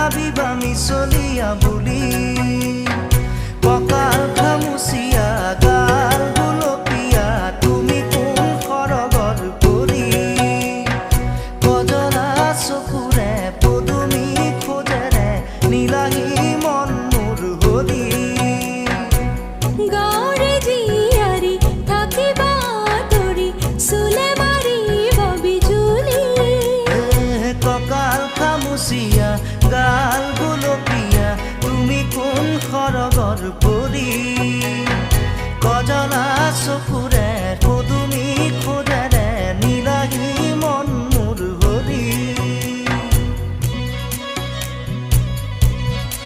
ভাবিবা মিছলিয়া বুলি কঁকাল খামুচিয়া গাল গুলপীয়া তুমি কোন সৰগৰ পৰি কজলা চকুৰে পদুমী খোজেৰে নীলাহী মন মোৰ হৰি গাঁৱৰে জীয়াৰী থাকিবা তৰি চুলে মাৰিব বিজুলি কঁকাল খামুচিয়া গাল গুলপীয়া তুমি কোন সৰগৰ পৰি কজলা চকু